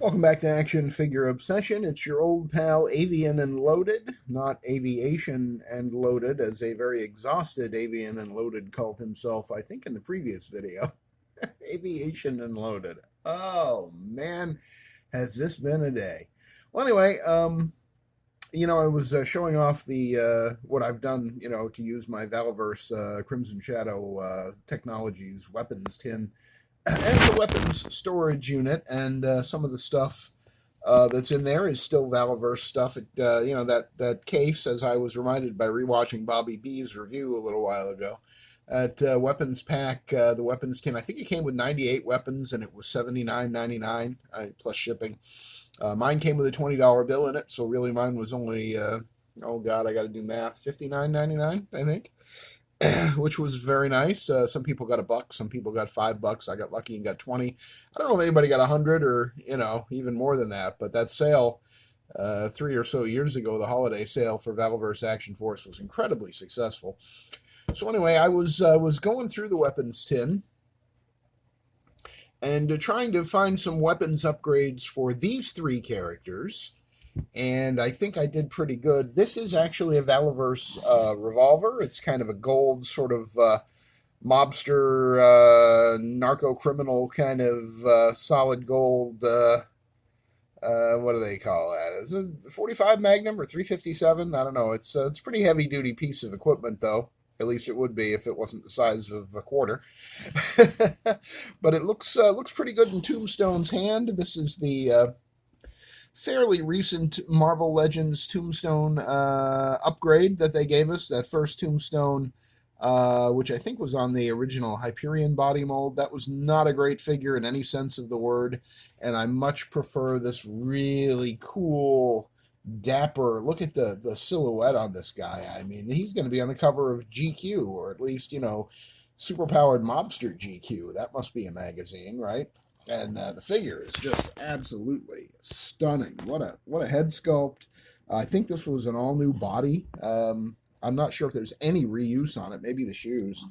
Welcome back to Action Figure Obsession. It's your old pal Avian and Loaded, not Aviation and Loaded, as a very exhausted Avian and Loaded called himself, I think, in the previous video. Aviation and Loaded. Oh, man, has this been a day. Well, anyway, I was showing off the what I've done, to use my Valaverse Crimson Shadow Technologies weapons tin and the weapons storage unit, and some of the stuff that's in there is still Valaverse stuff. That case, as I was reminded by rewatching Bobby B's review a little while ago, at Weapons Pack, the weapons tin. I think it came with 98 weapons, and it was $79.99 plus shipping. Mine came with a $20 bill in it, so really mine was only oh god, I got to do math, $59.99, I think. Which was very nice. Some people got $1, some people got $5. I got lucky and got 20. I don't know if anybody got 100 or even more than that. But that sale 3 or so years ago, the holiday sale for Valaverse Action Force, was incredibly successful. So anyway, I was going through the weapons tin and trying to find some weapons upgrades for these three characters. And I think I did pretty good. This is actually a Valaverse revolver. It's kind of a gold sort of mobster, narco criminal kind of solid gold. What do they call that? Is it 45 Magnum or 357? I don't know. It's a pretty heavy duty piece of equipment, though. At least it would be if it wasn't the size of a quarter. But it looks pretty good in Tombstone's hand. This is the fairly recent Marvel Legends Tombstone upgrade that they gave us. That first Tombstone, which I think was on the original Hyperion body mold. That was not a great figure in any sense of the word, and I much prefer this really cool, dapper. Look at the silhouette on this guy. I mean, he's going to be on the cover of GQ, or at least, superpowered mobster GQ. That must be a magazine, right? And the figure is just absolutely stunning. What a head sculpt. I think this was an all new body. I'm not sure if there's any reuse on it. Maybe the shoes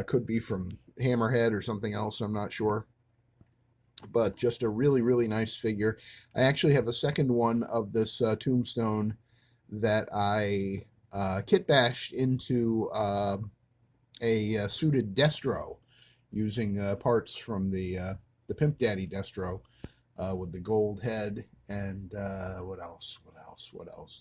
could be from Hammerhead or something else. I'm not sure. But just a really, really nice figure. I actually have a second one of this Tombstone that I kit bashed into a suited Destro using parts from the Pimp Daddy Destro with the gold head and what else?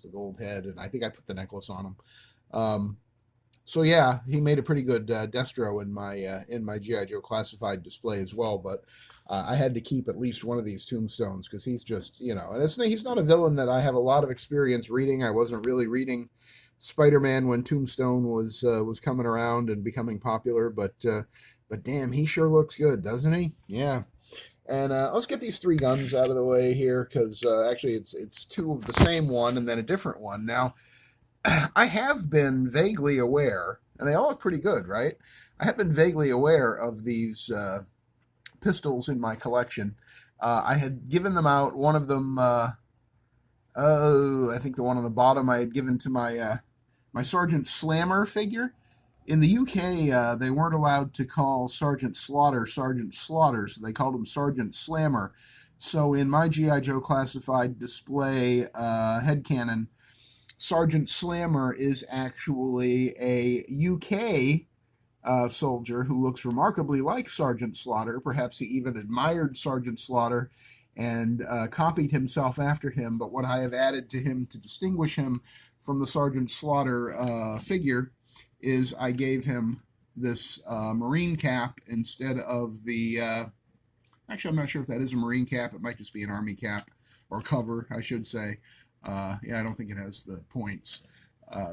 The gold head, and I think I put the necklace on him. So yeah, he made a pretty good Destro in my GI Joe classified display as well. But I had to keep at least one of these Tombstones because he's just and he's not a villain that I have a lot of experience reading. I wasn't really reading Spider-Man when Tombstone was coming around and becoming popular, but damn, he sure looks good, doesn't he? Yeah. And let's get these three guns out of the way here, because actually it's two of the same one and then a different one. Now, I have been vaguely aware, and they all look pretty good, right? I have been vaguely aware of these pistols in my collection. I had given them out. One of them, I think the one on the bottom, I had given to my Sergeant Slammer figure. In the UK, they weren't allowed to call Sergeant Slaughter, so they called him Sergeant Slammer. So in my G.I. Joe classified display headcanon, Sergeant Slammer is actually a UK soldier who looks remarkably like Sergeant Slaughter. Perhaps he even admired Sergeant Slaughter and copied himself after him. But what I have added to him to distinguish him from the Sergeant Slaughter figure is I gave him this Marine cap instead of the... actually, I'm not sure if that is a Marine cap. It might just be an Army cap, or cover, I should say. Yeah, I don't think it has the points,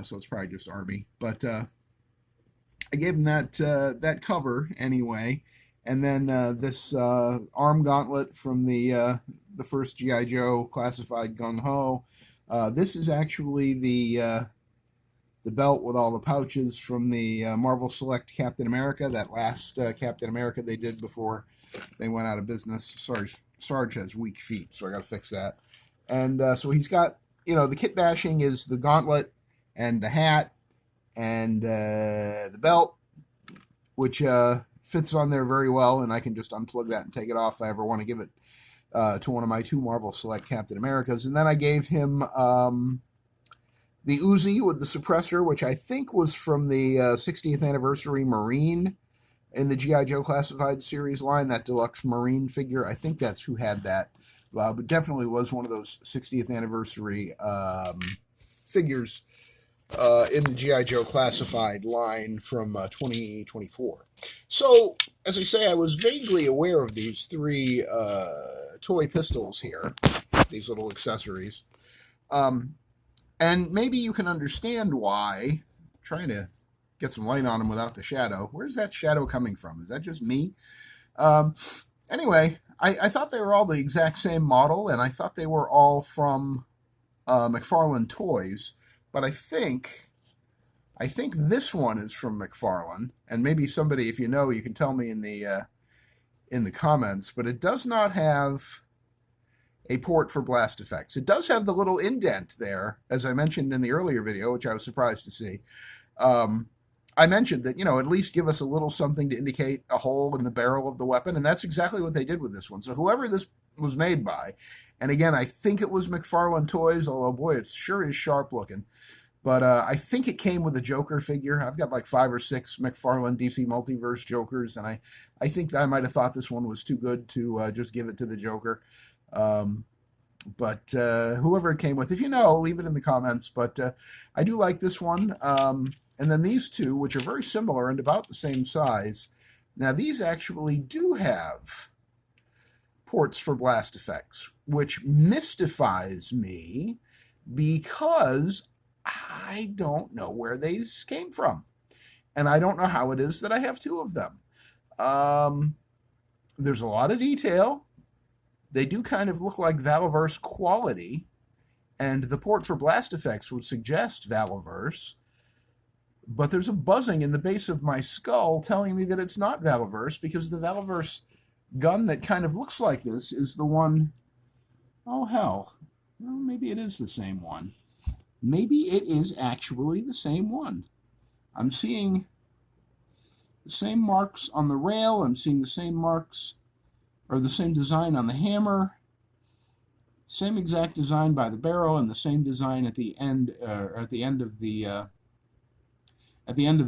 so it's probably just Army. But I gave him that cover anyway, and then this arm gauntlet from the first G.I. Joe classified Gung Ho. This is actually the belt with all the pouches from the Marvel Select Captain America, that last Captain America they did before they went out of business. Sarge has weak feet, so I got to fix that. And so he's got, the kit bashing is the gauntlet and the hat and the belt, which fits on there very well, and I can just unplug that and take it off if I ever want to give it to one of my 2 Marvel Select Captain Americas. And then I gave him the Uzi with the suppressor, which I think was from the 60th anniversary Marine in the G.I. Joe Classified series line, that deluxe Marine figure. I think that's who had that. But definitely was one of those 60th anniversary figures in the G.I. Joe Classified line from 2024. So, as I say, I was vaguely aware of these 3 toy pistols here, these little accessories. And maybe you can understand why. I'm trying to get some light on them without the shadow. Where's that shadow coming from? Is that just me? Anyway, I thought they were all the exact same model, and I thought they were all from McFarlane Toys, but I think this one is from McFarlane, and maybe somebody, if you know, you can tell me in the comments. But it does not have a port for blast effects. It does have the little indent there, as I mentioned in the earlier video, which I was surprised to see. I mentioned that, at least give us a little something to indicate a hole in the barrel of the weapon, and that's exactly what they did with this one. So whoever this was made by, and again, I think it was McFarlane Toys, although, boy, it sure is sharp looking. But I think it came with a Joker figure. I've got like 5 or 6 McFarlane DC Multiverse Jokers, and I think that I might have thought this one was too good to just give it to the Joker. But whoever it came with, if you know, leave it in the comments. But I do like this one. And then these 2, which are very similar and about the same size. Now, these actually do have ports for blast effects, which mystifies me because I don't know where these came from. And I don't know how it is that I have 2 of them. There's a lot of detail. They do kind of look like Valaverse quality, and the port for blast effects would suggest Valaverse, but there's a buzzing in the base of my skull telling me that it's not Valaverse, because the Valaverse gun that kind of looks like this is the one... Oh, hell. Well, maybe it is the same one. Maybe it is actually the same one. I'm seeing the same marks on the rail. I'm seeing the same marks, or the same design on the hammer. Same exact design by the barrel, and the same design at the end, at the end of the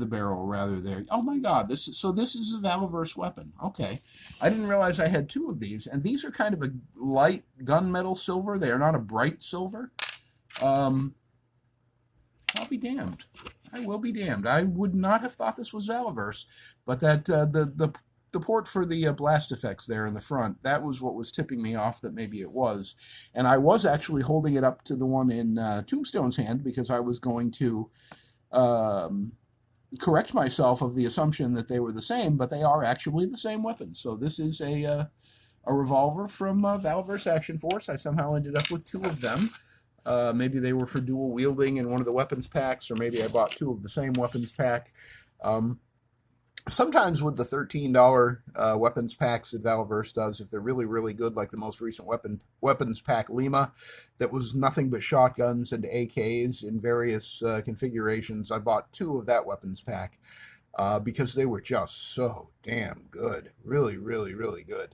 barrel, rather. There. Oh my God! This is a Valaverse weapon. Okay, I didn't realize I had 2 of these, and these are kind of a light gunmetal silver. They are not a bright silver. I'll be damned. I will be damned. I would not have thought this was Valaverse, but that the port for the blast effects there in the front, that was what was tipping me off that maybe it was. And I was actually holding it up to the one in Tombstone's hand, because I was going to correct myself of the assumption that they were the same, but they are actually the same weapon. So this is a revolver from Valaverse Action Force. I somehow ended up with 2 of them. Maybe they were for dual wielding in one of the weapons packs, or maybe I bought 2 of the same weapons pack. Sometimes with the $13 weapons packs that Valaverse does, if they're really, really good, like the most recent weapons pack Lima, that was nothing but shotguns and AKs in various configurations, I bought 2 of that weapons pack because they were just so damn good. Really, really, really good.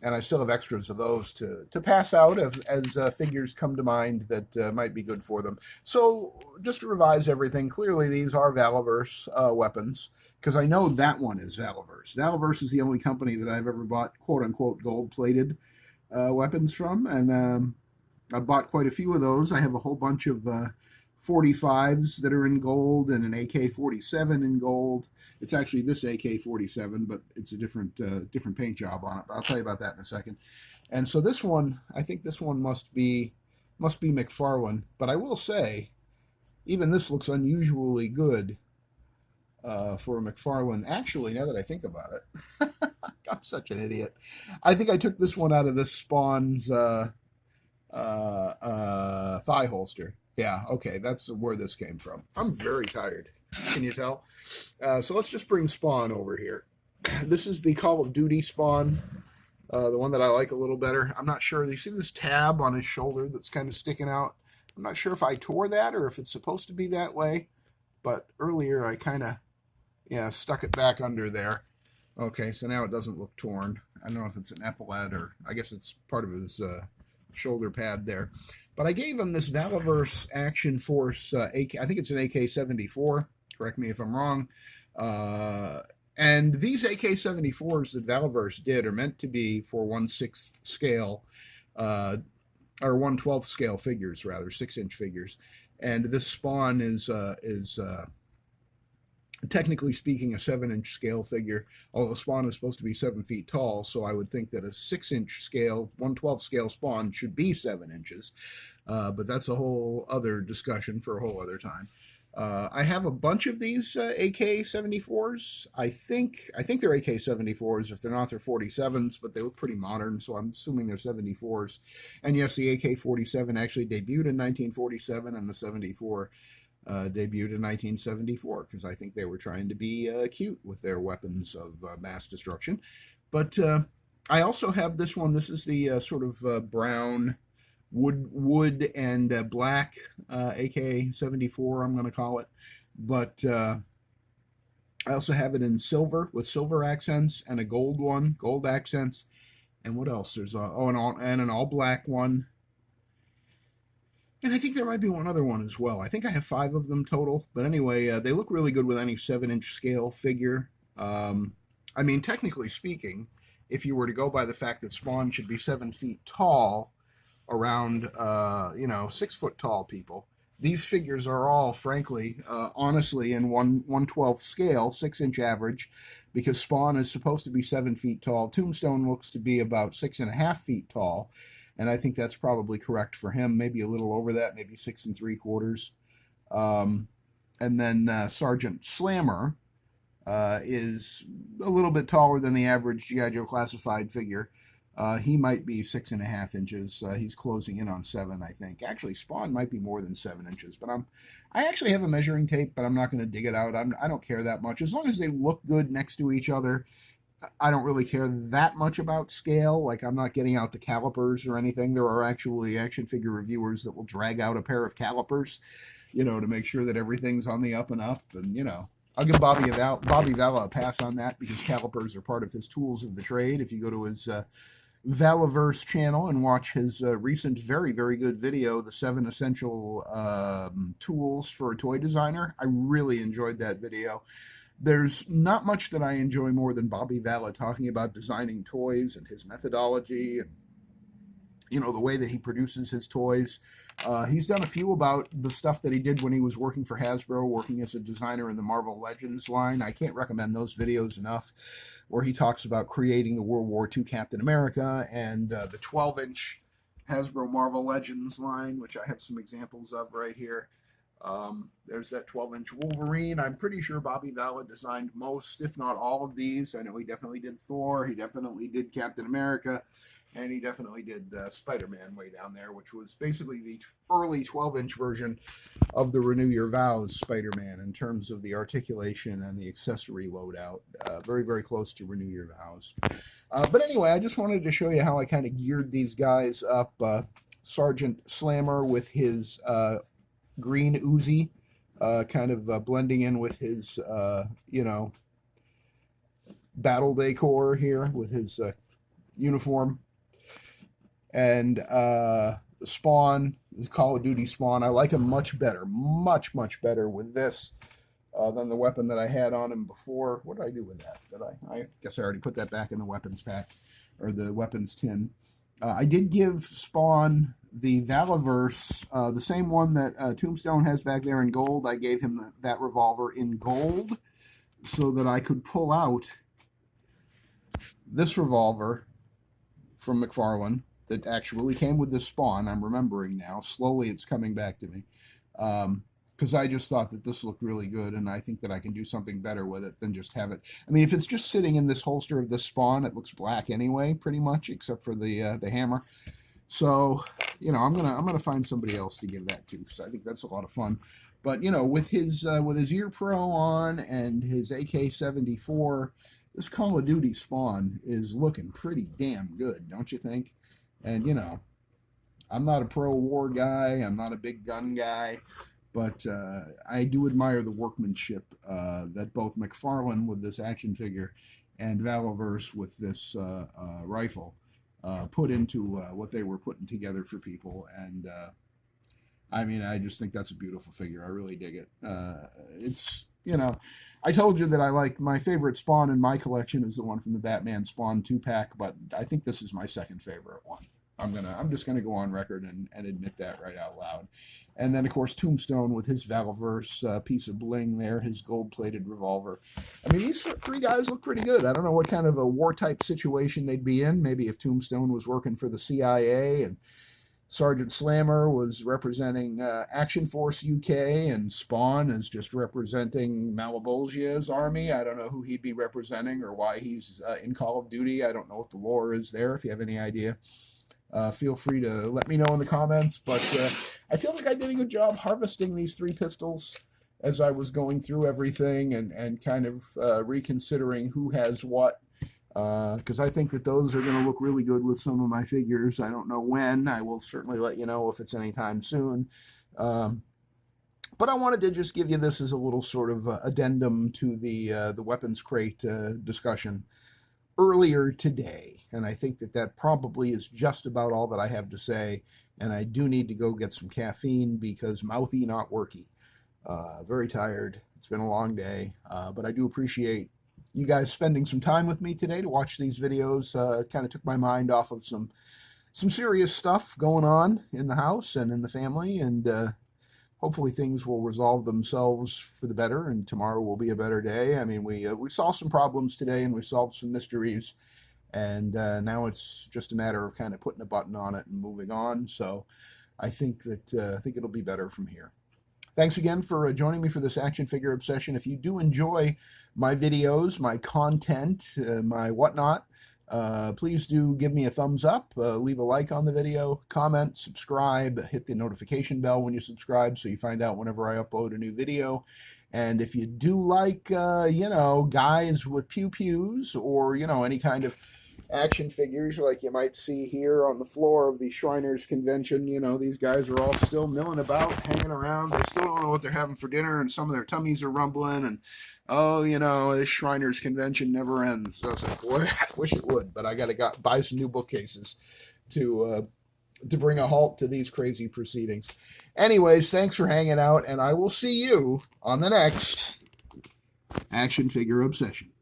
And I still have extras of those to pass out as figures come to mind that might be good for them. So just to revise everything, clearly these are Valaverse weapons, because I know that one is Valaverse. Valaverse is the only company that I've ever bought quote-unquote gold-plated weapons from, and I've bought quite a few of those. I have a whole bunch of 45s that are in gold, and an AK-47 in gold. It's actually this AK-47, but it's a different paint job on it. I'll tell you about that in a second. And so this one, I think this one must be McFarlane. But I will say, even this looks unusually good for a McFarlane. Actually, now that I think about it, I'm such an idiot. I think I took this one out of this Spawn's thigh holster. Yeah, okay, that's where this came from. I'm very tired. Can you tell? So let's just bring Spawn over here. This is the Call of Duty Spawn, the one that I like a little better. I'm not sure. You see this tab on his shoulder that's kind of sticking out? I'm not sure if I tore that or if it's supposed to be that way, but earlier I kind of, stuck it back under there. Okay, so now it doesn't look torn. I don't know if it's an epaulette or I guess it's part of his shoulder pad there. But I gave him this Valaverse Action Force AK. I think it's an AK-74. Correct me if I'm wrong. Uh, and these AK-74s that Valaverse did are meant to be for 1/6 scale, or 1/12 scale figures, rather 6-inch figures. And this spawn is technically speaking, a 7-inch scale figure, although Spawn is supposed to be 7 feet tall, so I would think that a 6-inch scale, 1/12 scale Spawn should be 7 inches. But that's a whole other discussion for a whole other time. I have a bunch of these AK-74s. I think they're AK-74s. If they're not, they're 47s, but they look pretty modern, so I'm assuming they're 74s. And yes, the AK-47 actually debuted in 1947, and the 74 debuted in 1974 because I think they were trying to be cute with their weapons of mass destruction. But I also have this one. This is the sort of brown wood and black AK-74, I'm going to call it. But I also have it in silver with silver accents and a gold one, gold accents. And what else? There's an all black one. And I think there might be one other one as well. I think I have 5 of them total. But anyway, they look really good with any 7-inch scale figure. I mean, technically speaking, if you were to go by the fact that Spawn should be 7 feet tall, around 6 foot tall people, these figures are all, frankly, honestly, in 1/12 scale, 6-inch average, because Spawn is supposed to be 7 feet tall. Tombstone looks to be about 6.5 feet tall. And I think that's probably correct for him. Maybe a little over that, maybe 6 3/4. And then Sergeant Slammer is a little bit taller than the average G.I. Joe classified figure. He might be 6.5 inches. He's closing in on 7, I think. Actually, Spawn might be more than 7 inches. But I actually have a measuring tape, but I'm not going to dig it out. I don't care that much. As long as they look good next to each other, I don't really care that much about scale. Like, I'm not getting out the calipers or anything. There are actually action figure reviewers that will drag out a pair of calipers, to make sure that everything's on the up and up. And, I'll give Bobby Valla a pass on that because calipers are part of his tools of the trade. If you go to his Valaverse channel and watch his recent very, very good video, The 7 Essential Tools for a Toy Designer, I really enjoyed that video. There's not much that I enjoy more than Bobby Valla talking about designing toys and his methodology and, the way that he produces his toys. He's done a few about the stuff that he did when he was working for Hasbro, working as a designer in the Marvel Legends line. I can't recommend those videos enough, where he talks about creating the World War II Captain America and the 12-inch Hasbro Marvel Legends line, which I have some examples of right here. There's that 12-inch Wolverine. I'm pretty sure Bobby Valla designed most, if not all of these. I know he definitely did Thor. He definitely did Captain America. And he definitely did Spider-Man way down there, which was basically the early 12-inch version of the Renew Your Vows Spider-Man in terms of the articulation and the accessory loadout. Very, very close to Renew Your Vows. But anyway, I just wanted to show you how I kind of geared these guys up. Sergeant Slammer with his green Uzi, kind of blending in with his, battle decor here with his uniform. And Spawn, the Call of Duty Spawn, I like him much better, much, much better with this than the weapon that I had on him before. What did I do with that? I guess I already put that back in the weapons pack, or the weapons tin. I did give Spawn the Valaverse, the same one that Tombstone has back there in gold. I gave him that revolver in gold so that I could pull out this revolver from McFarlane that actually came with this Spawn. I'm remembering now. Slowly it's coming back to me. Because I just thought that this looked really good, and I think that I can do something better with it than just have it. I mean, if it's just sitting in this holster of this Spawn, it looks black anyway, pretty much, except for the hammer. So, I'm gonna find somebody else to give that to, because I think that's a lot of fun. But with his ear pro on and his AK-74, this Call of Duty Spawn is looking pretty damn good, don't you think? And I'm not a pro war guy. I'm not a big gun guy. But I do admire the workmanship that both McFarlane with this action figure and Valorverse with this rifle put into what they were putting together for people. And I mean, I just think that's a beautiful figure. I really dig it. It's, you know, I told you that I like my favorite Spawn in my collection is the one from the Batman Spawn 2-pack, but I think this is my second favorite one. I'm just gonna go on record and admit that right out loud. And then of course Tombstone with his Valorverse piece of bling there, his gold-plated revolver. I mean, these three guys look pretty good. I don't know what kind of a war type situation they'd be in. Maybe if Tombstone was working for the CIA and Sergeant Slammer was representing Action Force UK, and Spawn is just representing Malebolgia's army. I don't know who he'd be representing or why he's in Call of Duty. I don't know what the lore is there. If you have any idea, feel free to let me know in the comments. But I feel like I did a good job harvesting these three pistols as I was going through everything and kind of reconsidering who has what. Because I think that those are going to look really good with some of my figures. I don't know when. I will certainly let you know if it's anytime soon. But I wanted to just give you this as a little sort of addendum to the weapons crate discussion earlier today. And I think that that probably is just about all that I have to say. And I do need to go get some caffeine because mouthy not worky. Very tired. It's been a long day. But I do appreciate you guys spending some time with me today to watch these videos. Kind of took my mind off of some serious stuff going on in the house and in the family, and hopefully things will resolve themselves for the better, and tomorrow will be a better day. I mean, we solved some problems today, and we solved some mysteries, and now it's just a matter of kind of putting a button on it and moving on. So I think it'll be better from here. Thanks again for joining me for this action figure obsession. If you do enjoy my videos, my content, my whatnot, please do give me a thumbs up, leave a like on the video, comment, subscribe, hit the notification bell when you subscribe so you find out whenever I upload a new video. And if you do like, guys with pews or, any kind of action figures like you might see here on the floor of the Shriners Convention. These guys are all still milling about, hanging around. They still don't know what they're having for dinner, and some of their tummies are rumbling, and this Shriners Convention never ends. So I was like, boy, I wish it would, but I gotta buy some new bookcases to bring a halt to these crazy proceedings. Anyways, thanks for hanging out, and I will see you on the next Action Figure Obsession.